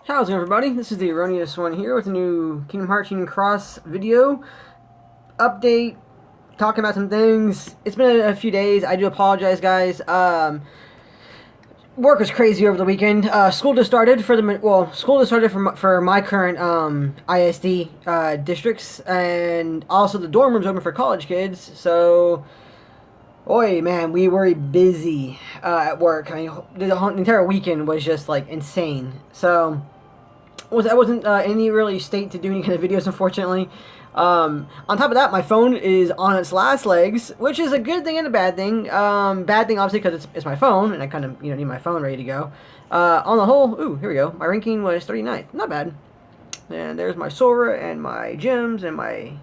How's it, everybody? This is the Erroneous One here with a new Kingdom Hearts Union Cross video update, talking about some things. It's been a few days. I do apologize, guys. Work was crazy over the weekend. School just started for my current ISD districts, and also the dorm rooms open for college kids. So, oi, man, we were busy at work. I mean, the entire weekend was just like insane. So. I wasn't in any really state to do any kind of videos, unfortunately. On top of that, my phone is on its last legs, which is a good thing and a bad thing. Bad thing, obviously, because it's my phone, and I kind of need my phone ready to go. On the whole, ooh, here we go. My ranking was 39th. Not bad. And there's my Sora and my gems and my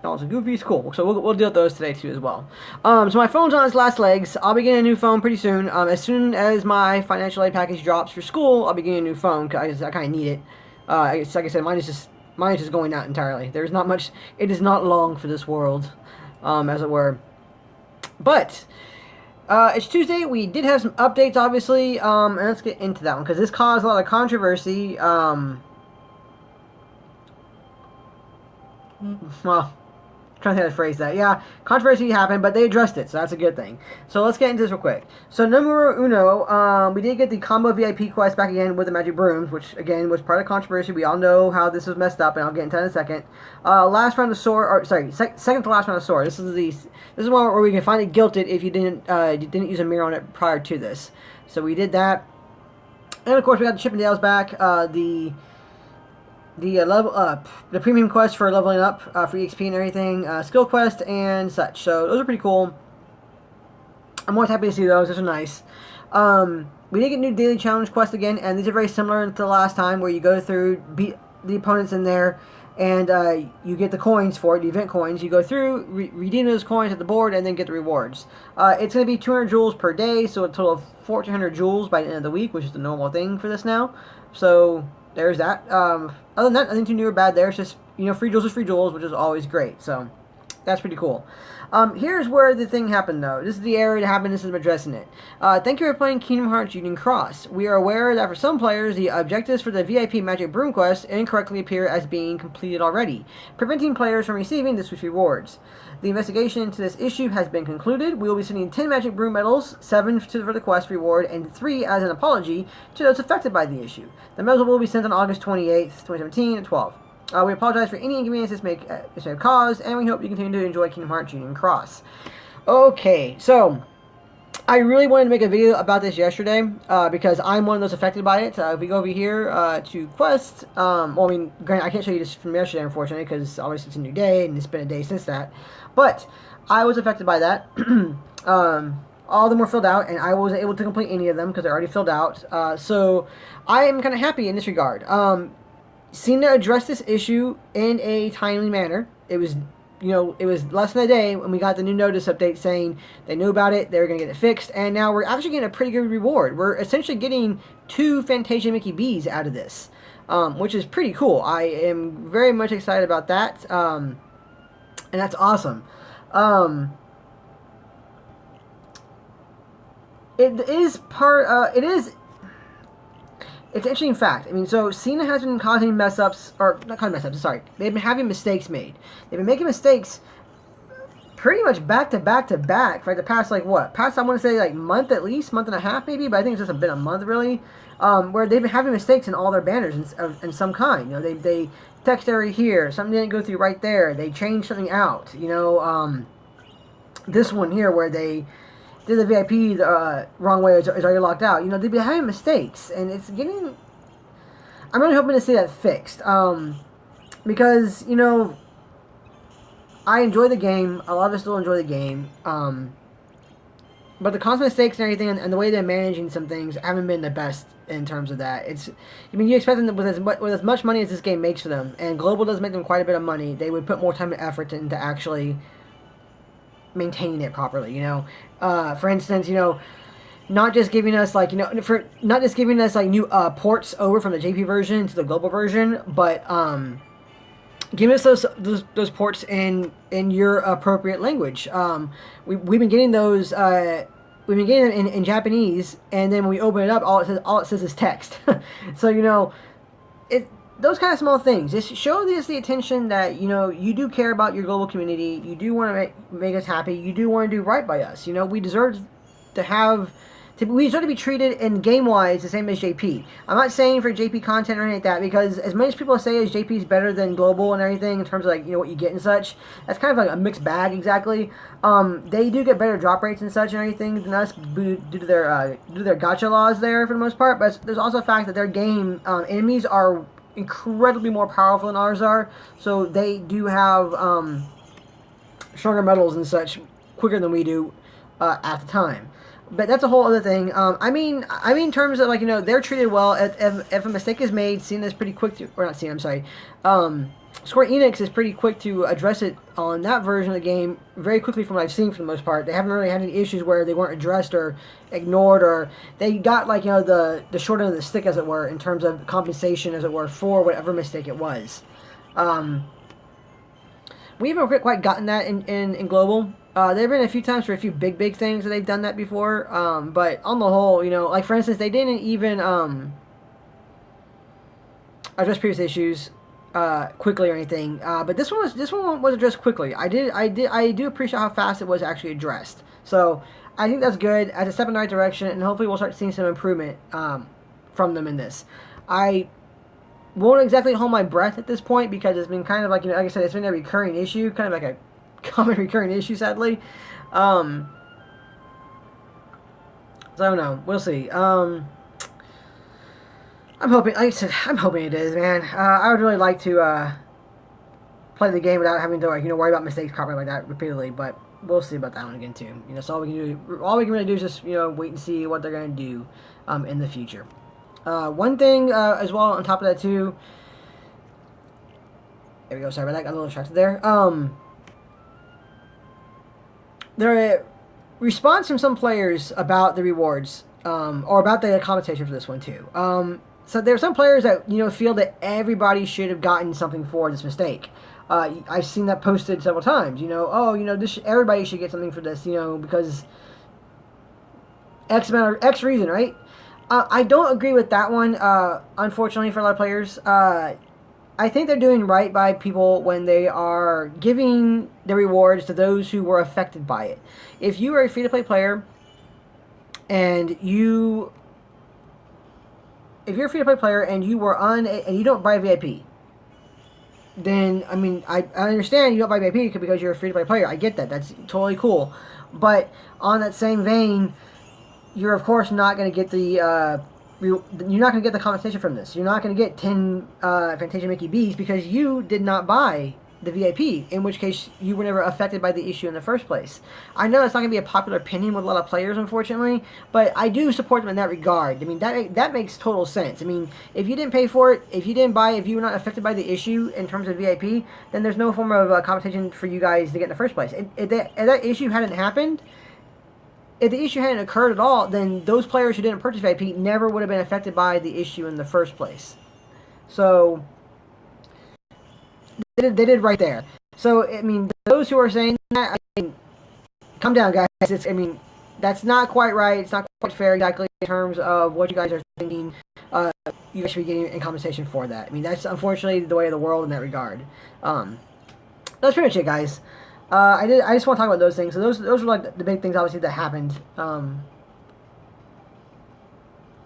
also Goofy's. Cool. So we'll deal with those today too as well. So my phone's on its last legs. I'll be getting a new phone pretty soon. As soon as my financial aid package drops for school, I'll be getting a new phone because I kind of need it. Like I said, mine is just going out entirely. There's not much. It is not long for this world, as it were. But it's Tuesday. We did have some updates, obviously, and let's get into that one because this caused a lot of controversy. Well, trying to think how to phrase that. Yeah, controversy happened, but they addressed it, so that's a good thing. So let's get into this real quick. So numero uno, we did get the combo VIP quest back again with the magic brooms, which again was part of controversy. We all know how this was messed up, and I'll get into that in a second. Last round of sword, or sorry, second to last round of sword. This is one where we can finally guilt it if you didn't use a mirror on it prior to this. So we did that, and of course we got the Chippendales back. The premium quest for leveling up for EXP and everything, skill quest and such. So those are pretty cool. I'm always happy to see those. Those are nice. We did get new daily challenge quests again, and these are very similar to the last time, where you go through, beat the opponents in there, and you get the coins for it, the event coins. You go through, redeem those coins at the board, and then get the rewards. It's going to be 200 jewels per day, so a total of 1,400 jewels by the end of the week, which is the normal thing for this now. So there's that. Other than that, nothing too new or bad there. It's just, free jewels is free jewels, which is always great. So that's pretty cool. Here's where the thing happened, though. This is the area that happened. This is addressing it. Thank you for playing Kingdom Hearts Union Cross. We are aware that for some players, the objectives for the VIP Magic Broom quest incorrectly appear as being completed already, preventing players from receiving the Switch rewards. The investigation into this issue has been concluded. We will be sending 10 Magic Broom medals, 7 for the quest reward, and 3 as an apology to those affected by the issue. The medals will be sent on August 28th, 2017 at 12. We apologize for any inconvenience this may have caused, and we hope you continue to enjoy Kingdom Hearts Union Cross. Okay, so I really wanted to make a video about this yesterday because I'm one of those affected by it. If we go over here to Quest, well, I mean, granted, I can't show you this from yesterday, unfortunately, because obviously it's a new day, and it's been a day since that. But I was affected by that. All of them were filled out, and I wasn't able to complete any of them because they're already filled out. So I am kind of happy in this regard. Seemed to address this issue in a timely manner. It was, it was less than a day when we got the new notice update saying they knew about it, they were going to get it fixed, and now we're actually getting a pretty good reward. We're essentially getting 2 Fantasia Mickey B's out of this, which is pretty cool. I am very much excited about that, and that's awesome. It's an interesting fact. I mean, so Cena has been causing mess-ups, or not causing mess-ups, sorry. They've been having mistakes made. They've been making mistakes pretty much back to back to back for the past, I want to say, month at least, month and a half maybe, but I think it's just been a month really, where they've been having mistakes in all their banners in some kind. They text area here, something didn't go through right there, they changed something out. This one here where they did the VIP the wrong way, is already locked out. They've been having mistakes, and it's getting... I'm really hoping to see that fixed. Because, I enjoy the game. A lot of us still enjoy the game. But the constant mistakes and everything, and the way they're managing some things haven't been the best in terms of that. You expect them with as much money as this game makes for them, and Global does make them quite a bit of money, they would put more time and effort into actually maintaining it properly. For instance, not just giving us new ports over from the JP version to the global version, but giving us those ports in your appropriate language. We've been getting those. We've been getting them in Japanese, and then when we open it up, all it says is text. So those kind of small things. Just show this the attention that, you know, you do care about your global community. You do want to make us happy. You do want to do right by us. You know, we deserve to have. We deserve to be treated in game-wise the same as JP. I'm not saying for JP content or anything like that, because as many people say as JP is better than global and everything in terms of, like, you know, what you get and such, that's kind of like a mixed bag exactly. They do get better drop rates and such and everything than us due to their gacha laws there for the most part. But there's also the fact that their game enemies are incredibly more powerful than ours are, so they do have stronger metals and such quicker than we do at the time. But that's a whole other thing. I mean, in terms of, like, you know, they're treated well. If a mistake is made, Cena is pretty quick to, or not Cena, I'm sorry. Square Enix is pretty quick to address it on that version of the game very quickly from what I've seen for the most part. They haven't really had any issues where they weren't addressed or ignored, or they got, like, you know, the short end of the stick, as it were, in terms of compensation, as it were, for whatever mistake it was. We haven't quite gotten that in Global. There have been a few times for a few big things that they've done that before, but on the whole, you know, like, for instance, they didn't even address previous issues quickly or anything. But this one was addressed quickly. I do appreciate how fast it was actually addressed. So I think that's good as a step in the right direction, and hopefully we'll start seeing some improvement from them in this. I won't exactly hold my breath at this point, because it's been kind of like, you know, like I said, it's been a recurring issue, kind of like a common recurring issue, sadly. So I don't know. We'll see. I'm hoping, like I said, I'm hoping it is, man. I would really like to play the game without having to, like, you know, worry about mistakes cropping like that repeatedly, but we'll see about that one again too. You know, so all we can really do is just, you know, wait and see what they're gonna do in the future. One thing as well on top of that too. There we go. Sorry about that. Got a little distracted there. There response from some players about the rewards, or about the compensation for this one too. So there are some players that, you know, feel that everybody should have gotten something for this mistake. I've seen that posted several times. You know, oh, you know, everybody should get something for this. You know, because X amount or X reason, right? I don't agree with that one. Unfortunately, for a lot of players. I think they're doing right by people when they are giving the rewards to those who were affected by it. If you are a free-to-play player and if you're a free-to-play player and you were and you don't buy VIP, then, I mean, I understand you don't buy VIP because you're a free-to-play player. I get that. That's totally cool. But on that same vein, you're of course not going to get the you're not going to get the compensation from this. You're not going to get 10 Fantasia Mickey B's because you did not buy the VIP, in which case you were never affected by the issue in the first place. I know it's not going to be a popular opinion with a lot of players, unfortunately, but I do support them in that regard. I mean, that makes total sense. I mean, if you didn't pay for it, if you didn't buy, if you were not affected by the issue in terms of VIP, then there's no form of compensation for you guys to get in the first place. If that issue hadn't happened, if the issue hadn't occurred at all, then those players who didn't purchase VIP never would have been affected by the issue in the first place. So they did right there. So, I mean, those who are saying that, I mean, calm down, guys. I mean, that's not quite right. It's not quite fair exactly in terms of what you guys are thinking you guys should be getting in compensation for that. I mean, that's unfortunately the way of the world in that regard. That's pretty much it, guys. I just want to talk about those things. So those were like the big things, obviously, that happened. Don't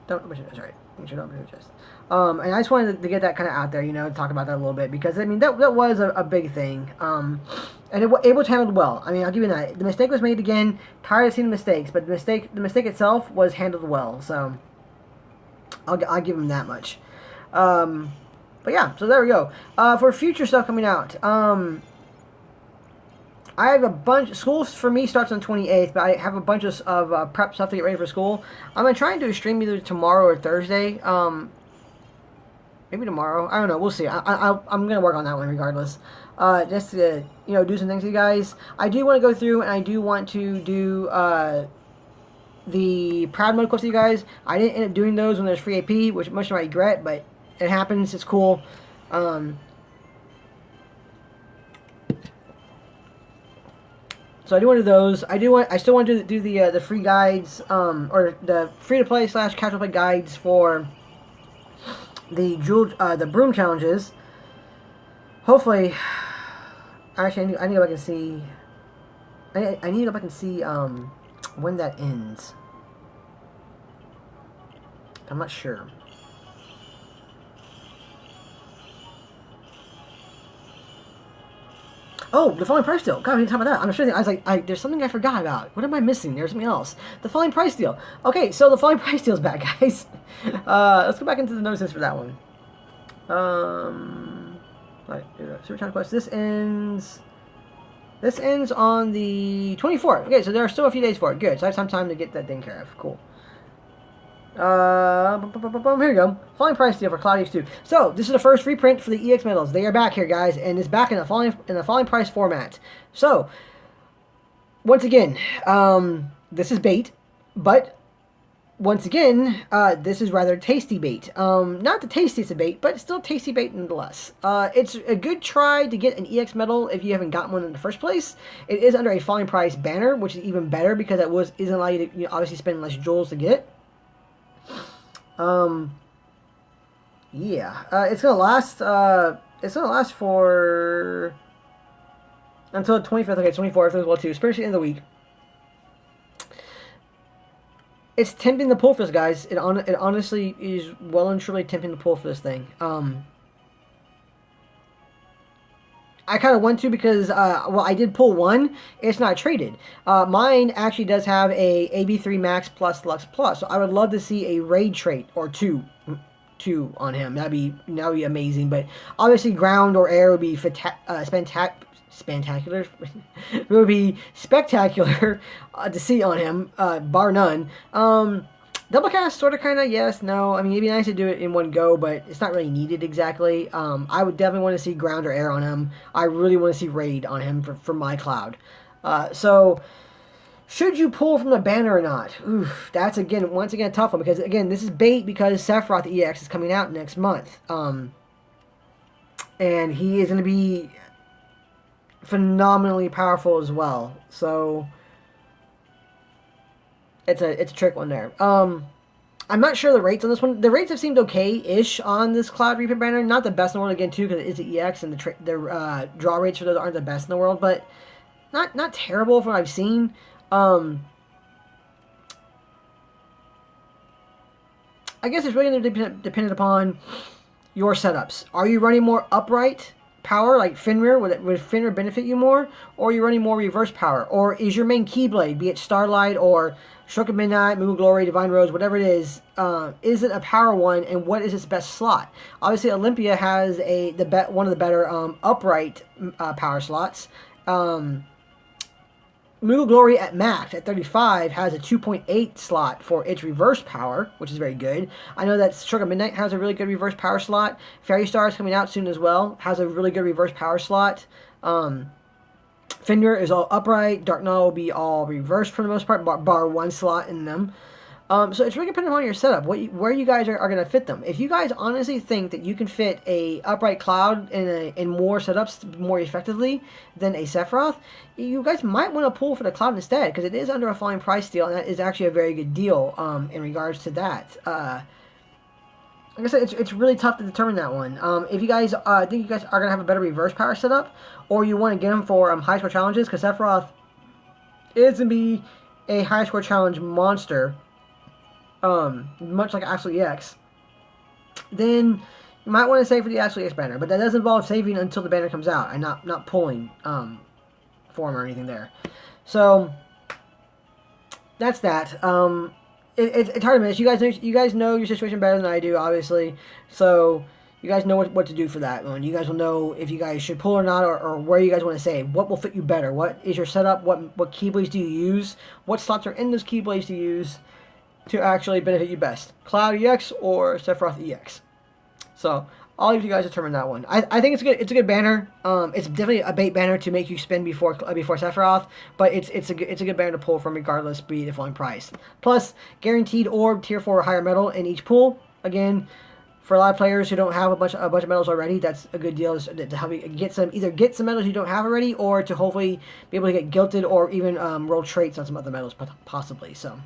open your chest, right? Make sure don't open your chest. And I just wanted to get that kind of out there, you know, talk about that a little bit, because I mean that was a big thing. And it was handled well. I mean, I'll give you that. The mistake was made again. Tired of seeing the mistakes, but the mistake itself was handled well. So I'll give him that much. But yeah, so there we go. For future stuff coming out. I have a bunch. School for me starts on 28th, but I have a bunch of prep stuff to get ready for school. I'm gonna try and do a stream either tomorrow or Thursday. Maybe tomorrow. I don't know. We'll see. I'm gonna work on that one regardless. Just to, you know, do some things with you guys. I do want to go through and I do want to do the Proud Mode quests with you guys. I didn't end up doing those when there's free AP, which much to my regret, but it happens. It's cool. So I do want to do those. I still want to do the free guides, or the free to play / casual play guides for the Broom challenges. Hopefully, actually, I need to go back and see. I need to go back and see when that ends. I'm not sure. Oh, the falling price deal. God, we didn't talk about that. I'm sure. I was like, there's something I forgot about. What am I missing? There's something else. The falling price deal. Okay, so the falling price deal is back, guys. Let's go back into the notices for that one. Right, Super Challenge Quest. This ends. This ends on the 24th. Okay, so there are still a few days for it. Good. So I have some time to get that thing care of. Cool. Here we go. Falling price deal for Cloud EX2. So this is the first reprint for the EX medals. They are back here, guys, and it's back in a falling price format. So once again, this is bait, but once again, this is rather tasty bait. Not the tastiest of bait, but it's still tasty bait nonetheless. It's a good try to get an EX medal if you haven't gotten one in the first place. It is under a falling price banner, which is even better because it isn't allow you to obviously spend less jewels to get it. Yeah, it's gonna last. It's gonna last for until the 25th. Okay, 24th as well too. Especially in the week. It's tempting to pull for this, guys. It honestly is well and truly tempting to pull for this thing. I kind of want to because, well, I did pull one. It's not traded. Mine actually does have a AB3 Max Plus Lux Plus. So I would love to see a raid trait or two on him. That'd be amazing. But obviously, ground or air would be spectacular. It would be spectacular to see on him, bar none. Double cast, sort of, kind of, yes, no. I mean, it'd be nice to do it in one go, but it's not really needed exactly. I would definitely want to see ground or air on him. I really want to see raid on him for my Cloud. So, should you pull from the banner or not? Oof, that's, once again, a tough one, because, again, this is bait because Sephiroth EX is coming out next month. And he is going to be phenomenally powerful as well. So it's a trick one there. I'm not sure the rates on this one. The rates have seemed okay-ish on this Cloud reprint banner. Not the best in the world again too, because it is the EX and the draw rates for those aren't the best in the world, but not terrible from what I've seen. I guess it's really going to be dependent upon your setups. Are you running more upright power, like Fenrir? Would Fenrir benefit you more? Or are you running more reverse power? Or is your main Keyblade, be it Starlight or Stroke of Midnight, Moon Glory, Divine Rose, whatever it is it a power one, and what is its best slot? Obviously, Olympia has one of the better upright power slots. Moon Glory at max at 35 has a 2.8 slot for its reverse power, which is very good. I know that Stroke of Midnight has a really good reverse power slot. Fairy Star is coming out soon as well, has a really good reverse power slot. Fenrir is all upright. Dark Knight will be all reversed for the most part, bar one slot in them. So it's really dependent on your setup, where you guys are going to fit them. If you guys honestly think that you can fit a upright Cloud in more setups more effectively than a Sephiroth, you guys might want to pull for the Cloud instead, because it is under a falling price deal, and that is actually a very good deal in regards to that. Like I said, it's really tough to determine that one. If you guys think you guys are going to have a better reverse power setup, or you want to get them for high score challenges, because Sephiroth is going to be a high score challenge monster, much like Axel EX, then you might want to save for the Axel EX banner, but that does involve saving until the banner comes out and not pulling form or anything there. So that's that. It's hard to miss. You guys know your situation better than I do, obviously. So you guys know what to do for that one. You guys will know if you guys should pull or not, or where you guys want to save. What will fit you better? What is your setup? What Keyblades do you use? What slots are in those Keyblades to use to actually benefit you best? Cloud EX or Sephiroth EX? So I'll leave you guys determine that one. I think it's a good banner. It's definitely a bait banner to make you spend before Sephiroth, but it's a good banner to pull from regardless, be the falling price. Plus, guaranteed orb tier 4 or higher medal in each pool. Again, for a lot of players who don't have a bunch of medals already, that's a good deal to help you get some medals you don't have already, or to hopefully be able to get guilted or even roll traits on some other medals possibly. So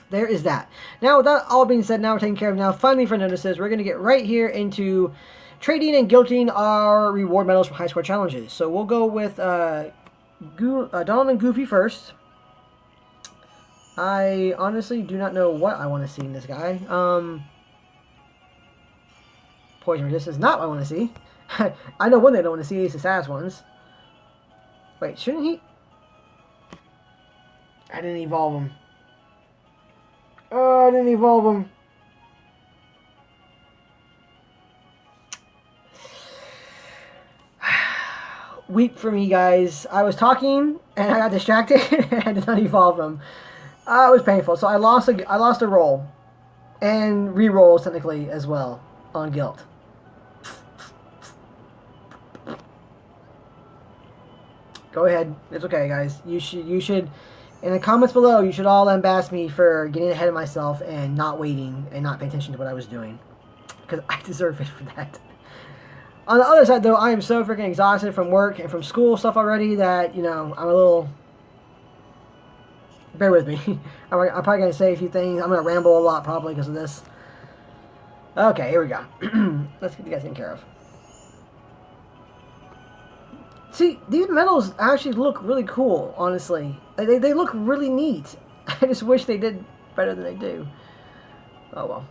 there is that. Now, with that all being said, now we're taken care of. Now, finally, for notices, we're going to get right here into trading and guilting our reward medals for high score challenges. So we'll go with Donald and Goofy first. I honestly do not know what I want to see in this guy. Poison resist is not what I want to see. I know one thing I don't want to see is the sass ones. Wait, shouldn't he? I didn't evolve him. Oh, I didn't evolve him. Weep for me, guys. I was talking and I got distracted and I did not evolve him. It was painful. So I lost a roll and re-rolls technically as well on guilt. Go ahead. It's okay, guys. You should in the comments below, you should all lambast me for getting ahead of myself and not waiting and not paying attention to what I was doing. Because I deserve it for that. On the other side, though, I am so freaking exhausted from work and from school stuff already that, you know, I'm a little... Bear with me. I'm probably going to say a few things. I'm going to ramble a lot probably because of this. Okay, here we go. Let's get you guys taken care of. See, these medals actually look really cool, honestly. They look really neat. I just wish they did better than they do. Oh,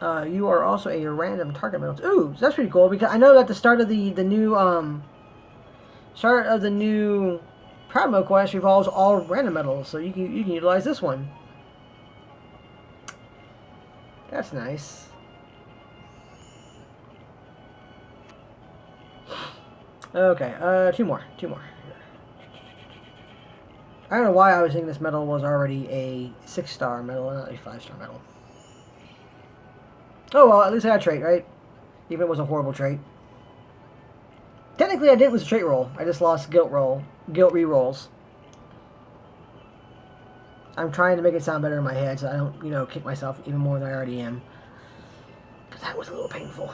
well. You are also a random target medal. Ooh, that's pretty cool because I know at the start of the new Proud Mode quest revolves all random medals, so you can utilize this one. That's nice. Okay, two more. I don't know why I was thinking this medal was already a 6-star medal, not a 5-star medal. Oh well, at least I got a trait, right? Even if it was a horrible trait. Technically, I didn't lose a trait roll. I just lost guilt re-rolls. I'm trying to make it sound better in my head so I don't, you know, kick myself even more than I already am. Because that was a little painful.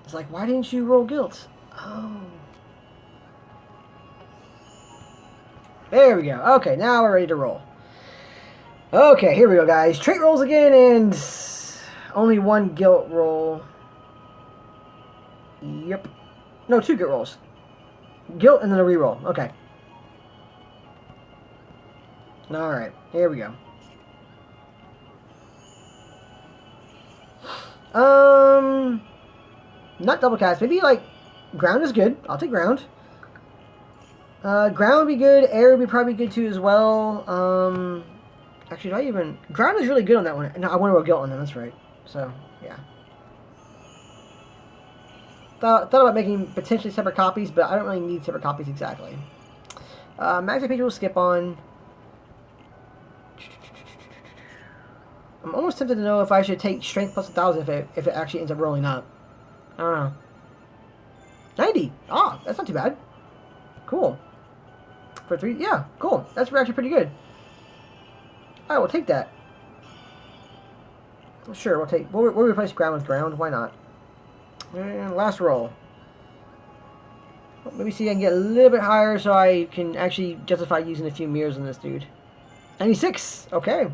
It's like, why didn't you roll guilt? Oh. There we go. Okay, now we're ready to roll. Okay, here we go, guys. Trait rolls again, and only one guilt roll. Yep. No, 2 guilt rolls. Guilt and then a reroll. Okay. Alright, here we go. Not double cast. Maybe, like, ground is good. I'll take ground. Ground would be good. Air would be probably good, too, as well. Actually, not even... Ground is really good on that one. No, I want to roll guilt on them. That's right. So, yeah. Thought about making potentially separate copies, but I don't really need separate copies exactly. Max page will skip on. I'm almost tempted to know if I should take strength plus 1,000 if it actually ends up rolling up. I don't know. 90. Ah, that's not too bad. Cool. For 3, yeah, cool. That's actually pretty good. I will take that. Sure, we'll replace ground with ground. Why not? And last roll. Maybe see if I can get a little bit higher so I can actually justify using a few mirrors on this dude. 96. Okay.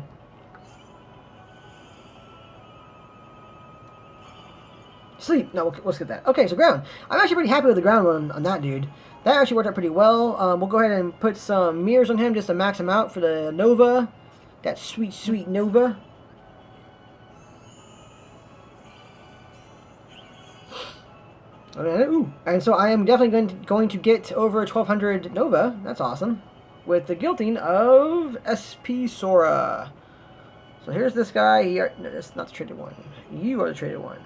Sleep. No, we'll skip that. Okay, so ground. I'm actually pretty happy with the ground one on that dude. That actually worked out pretty well. We'll go ahead and put some mirrors on him just to max him out for the Nova. That sweet, sweet Nova. Ooh. And so I am definitely going to get over 1,200 Nova. That's awesome. With the guilting of SP Sora. So here's this guy. No, that's not the traded one. You are the traded one.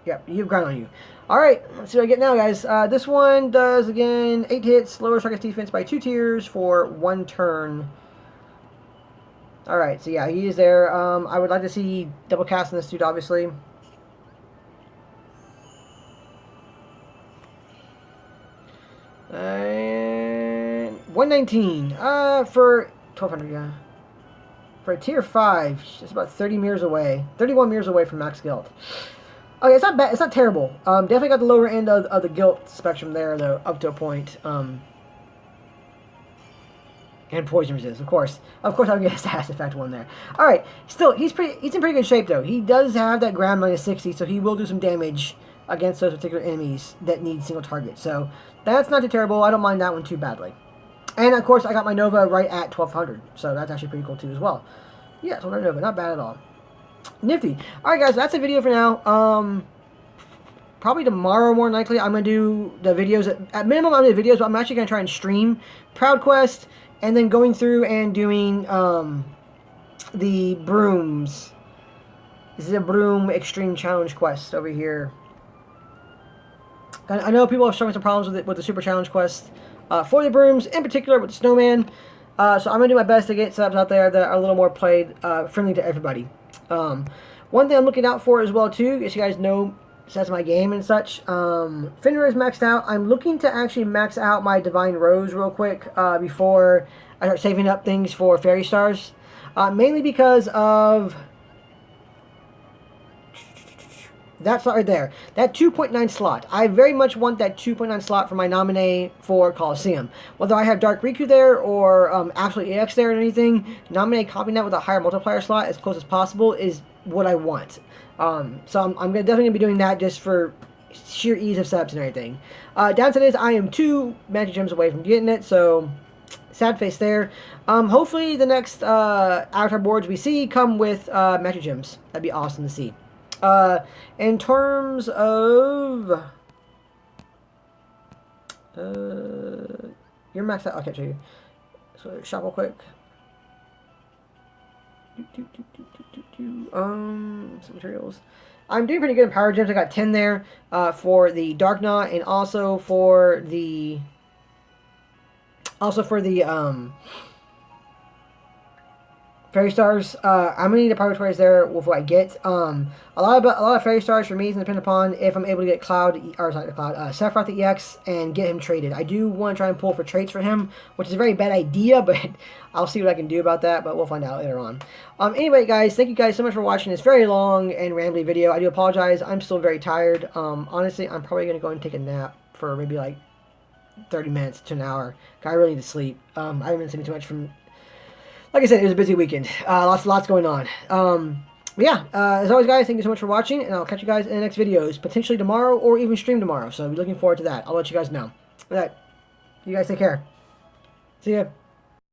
Yep, you have ground on you. Alright, let's see what I get now, guys. This one does, again, 8 hits, lowers target's defense by 2 tiers for 1 turn. Alright, so yeah, he is there. I would like to see double cast on this dude, obviously. And 119. For 1,200, yeah. For a tier 5, it's about 30 mirrors away. 31 mirrors away from max guilt. Okay, it's not bad. It's not terrible. Definitely got the lower end of the guilt spectrum there, though, up to a point. And poison resist, of course. Of course, I'll get a status effect one there. All right, still, he's in pretty good shape though. He does have that ground -60, so he will do some damage against those particular enemies that need single target. So that's not too terrible. I don't mind that one too badly. And of course, I got my Nova right at 1200, so that's actually pretty cool too as well. Yeah, so Nova, not bad at all. Nifty. All right, guys, that's the video for now. Probably tomorrow, more than likely, I'm going to do the videos. At minimum, I'm going to do videos, but I'm actually going to try and stream Proud Quest, and then going through and doing the Brooms. This is a Broom Extreme Challenge Quest over here. I know people are showing some problems with the Super Challenge Quest for the Brooms, in particular with the Snowman. So I'm going to do my best to get setups out there that are a little more friendly to everybody. One thing I'm looking out for as well, too, as you guys know, that's my game and such. Fenrir is maxed out. I'm looking to actually max out my Divine Rose real quick before I start saving up things for Fairy Stars. Mainly because of that slot right there. That 2.9 slot. I very much want that 2.9 slot for my nominee for Coliseum. Whether I have Dark Riku there or actually EX there or anything, nominee copying that with a higher multiplier slot as close as possible is what I want. So I'm definitely going to be doing that just for sheer ease of setups and everything. Downside is I am 2 magic gems away from getting it, so sad face there. Hopefully the next avatar boards we see come with magic gems. That'd be awesome to see. In terms of you're maxed out. I'll catch you. So shop real quick. Some materials. I'm doing pretty good in power gems. I got 10 there for the Dark Knot, and also for the Fairy Stars. I'm gonna need the Purgatories there with what I get. A lot of Fairy Stars for me is dependent upon if I'm able to get Sephiroth the EX and get him traded. I do want to try and pull for traits for him, which is a very bad idea, but I'll see what I can do about that. But we'll find out later on. Anyway, guys, thank you guys so much for watching this very long and rambly video. I do apologize. I'm still very tired. Honestly, I'm probably gonna go and take a nap for maybe like 30 minutes to an hour. I really need to sleep. I haven't been sleeping too much from. Like I said, it was a busy weekend. Lots going on. But yeah, as always, guys, thank you so much for watching, and I'll catch you guys in the next videos, potentially tomorrow or even stream tomorrow. So I'm looking forward to that. I'll let you guys know. All right, you guys take care. See ya.